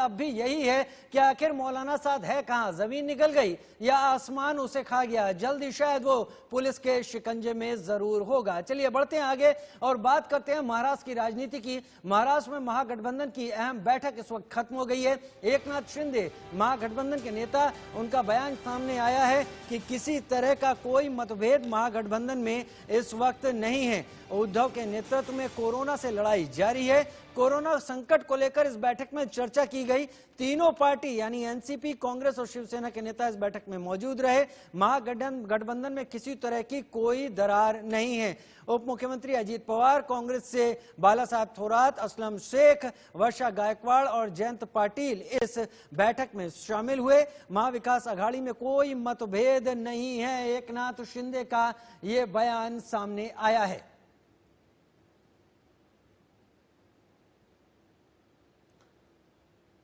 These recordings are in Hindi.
अब भी यही है कि आखिर मौलाना साद है कहां, जमीन निकल गई या आसमान उसे खा गया। जल्दी शायद वो पुलिस के शिकंजे में जरूर होगा। चलिए बढ़ते हैं आगे और बात करते हैं महाराष्ट्र की राजनीति की। महाराष्ट्र में महागठबंधन की अहम बैठक इस वक्त खत्म हो गई है। एकनाथ शिंदे महागठबंधन के नेता, उनका बयान सामने आया है कि किसी तरह का कोई मतभेद महागठबंधन में इस वक्त नहीं है। उद्धव के नेतृत्व में कोरोना से लड़ाई जारी है। कोरोना संकट को लेकर इस बैठक में चर्चा की गई। तीनों पार्टी यानी एनसीपी, कांग्रेस और शिवसेना के नेता इस बैठक में मौजूद रहे। महागठबंधन में किसी तरह की कोई दरार नहीं है। उप मुख्यमंत्री अजीत पवार, कांग्रेस से बालासाहेब थोरात, असलम शेख, वर्षा गायकवाड़ और जयंत पाटिल इस बैठक में शामिल हुए। महाविकास आघाड़ी में कोई मतभेद नहीं है, एकनाथ शिंदे का ये बयान सामने आया है।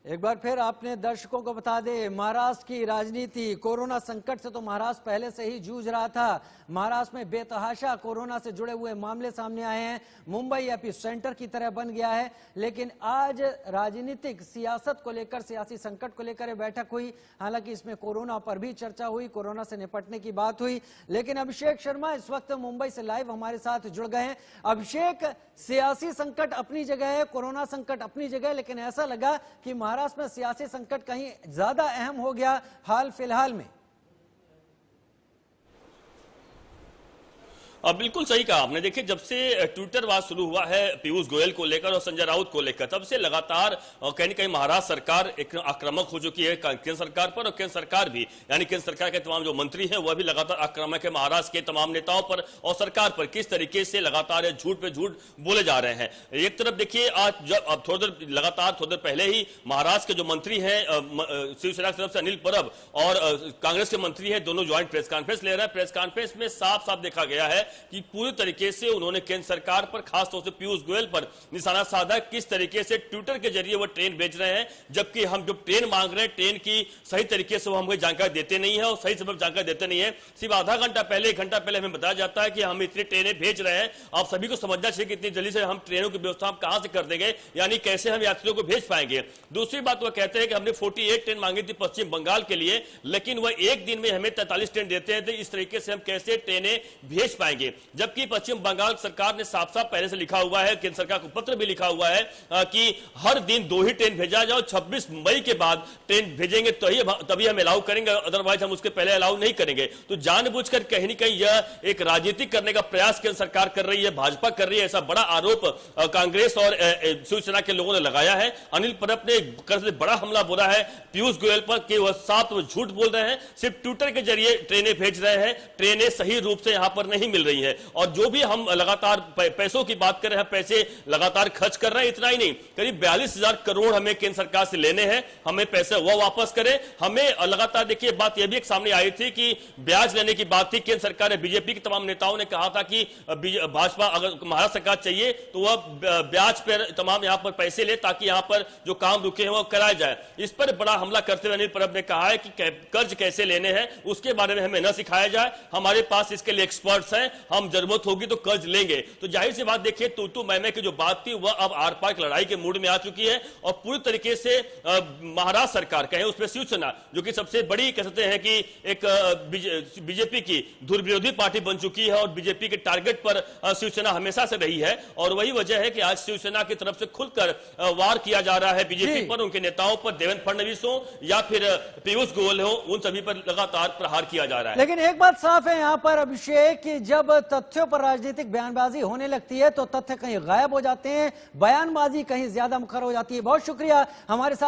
एक बार फिर आपने दर्शकों को बता दें, महाराष्ट्र की राजनीति, कोरोना संकट से तो महाराष्ट्र पहले से ही जूझ रहा था। महाराष्ट्र में बेतहाशा कोरोना से जुड़े हुए मामले सामने आए हैं। मुंबई एपी सेंटर की तरह बन गया है। लेकिन आज राजनीतिक सियासत को लेकर, सियासी संकट को लेकर बैठक हुई। हालांकि इसमें कोरोना पर भी चर्चा हुई, कोरोना से निपटने की बात हुई। लेकिन अभिषेक शर्मा इस वक्त मुंबई से लाइव हमारे साथ जुड़ गए हैं। अभिषेक, सियासी संकट अपनी जगह है, कोरोना संकट अपनी जगह है, लेकिन ऐसा लगा कि महाराष्ट्र में सियासी संकट कहीं ज्यादा अहम हो गया हाल फिलहाल में। बिल्कुल सही कहा आपने। देखिए, जब से ट्विटर वार शुरू हुआ है पीयूष गोयल को लेकर और संजय राउत को लेकर, तब से लगातार कहीं न कहीं महाराष्ट्र सरकार एक आक्रामक हो चुकी है केंद्र सरकार पर, और केंद्र सरकार भी, यानी केंद्र सरकार के तमाम जो मंत्री हैं वह भी लगातार आक्रामक है महाराष्ट्र के तमाम नेताओं पर और सरकार पर। किस तरीके से लगातार झूठ पे झूठ बोले जा रहे हैं। एक तरफ देखिए, आज जब अब थोड़ी देर पहले ही महाराष्ट्र के जो मंत्री हैं शिवसेना की तरफ से अनिल परब और कांग्रेस के मंत्री हैं, दोनों ज्वाइंट प्रेस कॉन्फ्रेंस ले रहे हैं। प्रेस कॉन्फ्रेंस में साफ साफ देखा गया है कि पूरी तरीके से उन्होंने केंद्र सरकार पर, खासतौर से पीयूष गोयल पर निशाना साधा। किस तरीके से ट्विटर के जरिए वो ट्रेन बेच रहे हैं, जबकि हम जो ट्रेन मांग रहे हैं, ट्रेन की सही तरीके से वो हमें जानकारी देते नहीं है और सही समय जानकारी देते नहीं है। सिर्फ आधा घंटा पहले, 1 घंटा पहले हमें बताया जाता है कि हम इतनी ट्रेनें भेज रहे हैं। आप सभी को समझना चाहिए कि इतनी जल्दी से हम ट्रेनों की व्यवस्था हम कहां से कर देंगे, यानी कैसे हम यात्रियों को भेज पाएंगे। दूसरी बात, वह कहते हैं कि हमने 48 ट्रेन मांगी थी पश्चिम बंगाल के लिए, लेकिन वह एक दिन में हमें 43 ट्रेन देते हैं। तो इस तरीके से हम कैसे ट्रेनें भेज पाएंगे, जबकि पश्चिम बंगाल सरकार ने साफ साफ पहले से लिखा हुआ है, केंद्र सरकार को पत्र भी लिखा हुआ है कि हर दिन 2 ही ट्रेन भेजा जाओ। 26 मई के बाद ट्रेन भेजेंगे तो तभी हम अलाउ करेंगे, अदरवाइज हम उसके पहले अलाउ नहीं करेंगे। तो जानबूझकर कहीं न कहीं यह एक राजनीति करने का प्रयास केंद्र सरकार कर रही है, भाजपा कर रही है। ऐसा बड़ा आरोप कांग्रेस और शिवसेना के लोगों ने लगाया है। अनिल परब ने बड़ा हमला बोला है पीयूष गोयल पर कि वह साफ झूठ बोल रहे हैं, सिर्फ ट्विटर के जरिए ट्रेनें भेज रहे हैं, ट्रेनें सही रूप से यहां पर नहीं मिल रही है। और जो भी हम लगातार पैसों की बात कर रहे हैं, पैसे लगातार खर्च कर रहे हैं, इतना ही नहीं, करीब 42,000 करोड़ हमें केंद्र सरकार से लेने हैं। हमें पैसे वो वापस करें। हमें लगातार देखिए, बात यह भी एक सामने आई थी कि ब्याज लेने की बात थी। केंद्र सरकार, बीजेपी के तमाम नेताओं ने कहा था कि भाजपा अगर महाराष्ट्र सरकार चाहिए तो वह ब्याज पर तमाम यहां पर पैसे ले, ताकि यहां पर जो काम रुके हैं वो कराया जाए। इस पर बड़ा हमला करते हुए अनिल परब ने कहा है कि कर्ज कैसे लेने हैं उसके बारे में हमें न सिखाया जाए, हमारे पास इसके लिए एक्सपर्ट्स हैं, हम जरूरत होगी तो कर्ज लेंगे। तो जाहिर सी बात, देखिए तू मैं की जो बात थी वह अब आर पार लड़ाई के मूड में आ चुकी है और पूरी तरीके से महाराष्ट्र सरकार कहें, उसमें शिवसेना जो कि सबसे बड़ी कह सकते हैं कि एक बीजेपी की धुरविरोधी पार्टी बन चुकी है और बीजेपी के टारगेट पर शिवसेना हमेशा से रही है। और वही वजह है कि आज शिवसेना की तरफ से खुलकर वार किया जा रहा है बीजेपी पर, उनके नेताओं पर, देवेंद्र फडणवीस हो या फिर पीयूष गोयल हो, उन सभी पर लगातार प्रहार किया जा रहा है। लेकिन एक बात साफ है यहां पर अभिषेक कि जब तथ्यों पर राजनीतिक बयानबाजी होने लगती है तो तथ्य कहीं गायब हो जाते हैं, बयानबाजी कहीं ज्यादा मुखर हो जाती है। बहुत शुक्रिया हमारे साथ